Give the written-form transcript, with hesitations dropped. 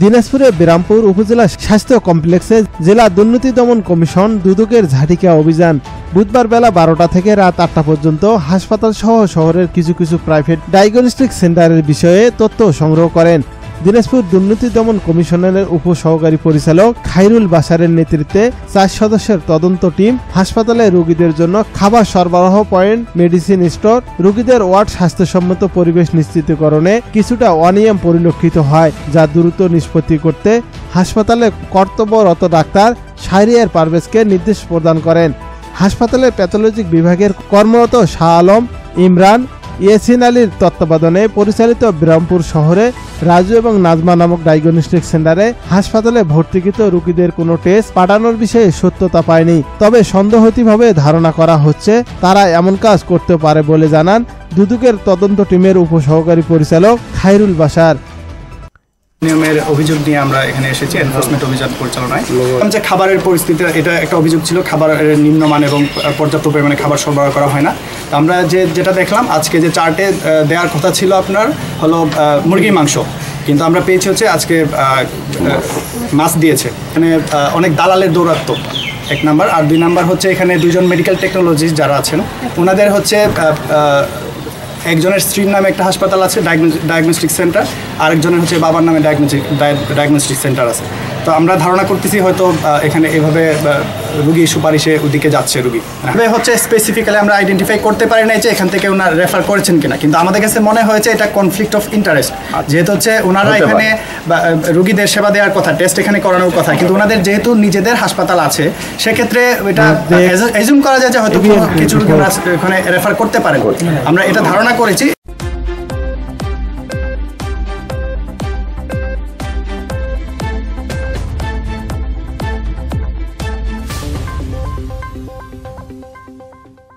দিনাজপুরে বিরামপুর উপজেলা স্বাস্থ্য কমপ্লেক্সে জেলা দুর্নীতি দমন কমিশন দুদকের ঝাঁটিকা অভিযান। বুধবার বেলা 12টা থেকে রাত 8টা পর্যন্ত হাসপাতাল সহ শহরের কিছু কিছু প্রাইভেট ডায়াগনস্টিক সেন্টারের বিষয়ে তথ্য সংগ্রহ করেন। দিনাজপুর দুর্নীতি দমন কমিশনের উপসহকারী পরিচালক খাইরুল বাশারের নেতৃত্বে 4 সদস্যের তদন্ত টিম হাসপাতালে রোগীদের জন্য খাবার সরবরাহ পয়েন্ট, মেডিসিন স্টোর, রোগীদের ওয়ার্ড স্বাস্থ্যসম্মত পরিবেশ নিশ্চিতকরণে কিছুটা অনিয়ম পরিলক্ষিত হয়, যা দ্রুত নিষ্পত্তি করতে হাসপাতালে কর্তব্যরত ডাক্তার শাহরিয়ার পারভেজকে নির্দেশ প্রদান করেন। হাসপাতালের প্যাথোলজিক বিভাগের কর্মরত শাহ আলম, ইমরান, ইয়াসিন আলীর তত্ত্বাবধানে পরিচালিত বিরামপুর শহরে রাজু এবং নাজমা নামক ডায়াগনস্টিক সেন্টারে হাসপাতালে ভর্তিকৃত রোগীদের কোনো টেস্ট পাঠানোর বিষয়ে সত্যতা পায়নি। তবে সন্দেহতিভাবে ধারণা করা হচ্ছে তারা এমন কাজ করতে পারে বলে জানান দুদকের তদন্ত টিমের উপসহকারী পরিচালক খাইরুল বাশার। নিয়মের অভিযোগ নিয়ে আমরা এখানে এসেছি এনফোর্সমেন্ট অভিযান পরিচালনায়। যে খাবারের পরিস্থিতি, এটা একটা অভিযোগ ছিল, খাবারের নিম্নমান এবং পর্যাপ্ত পরিমাণে খাবার সরবরাহ করা হয় না। তো আমরা যেটা দেখলাম আজকে যে চার্টে দেওয়ার কথা ছিল আপনার হলো মুরগির মাংস, কিন্তু আমরা পেয়েছি হচ্ছে আজকে মাছ দিয়েছে। এখানে অনেক দালালের দৌরাত্ম্য 1 নাম্বার, আর 2 নাম্বার হচ্ছে এখানে 2জন মেডিকেল টেকনোলজিস্ট যারা আছেন ওনাদের হচ্ছে একজনের স্ত্রীর নামে একটা হাসপাতাল আছে ডায়াগনস্টিক সেন্টার, আরেকজনের হচ্ছে বাবার নামে ডায়াগনস্টিক সেন্টার আছে। তো আমরা ধারণা করতেছি হয়তো এখানে এভাবে রুগী সুপারিশে ওদিকে যাচ্ছে রুগী। হচ্ছে স্পেসিফিক্যালি আমরা আইডেন্টিফাই করতে পারি নাই যে এখান থেকে ওনারা রেফার করেছেন কিনা, কিন্তু আমাদের কাছে মনে হয়েছে এটা কনফ্লিক্ট অফ ইন্টারেস্ট, যেহেতু হচ্ছে ওনারা এখানে রুগীদের সেবা দেওয়ার কথা, টেস্ট এখানে করানোর কথা, কিন্তু ওনাদের যেহেতু নিজেদের হাসপাতাল আছে সেক্ষেত্রে এটা এজুম করা যায় যে হয়তো কিছু রুগী ওখানে রেফার করতে পারেন। আমরা এটা ধারণা করেছি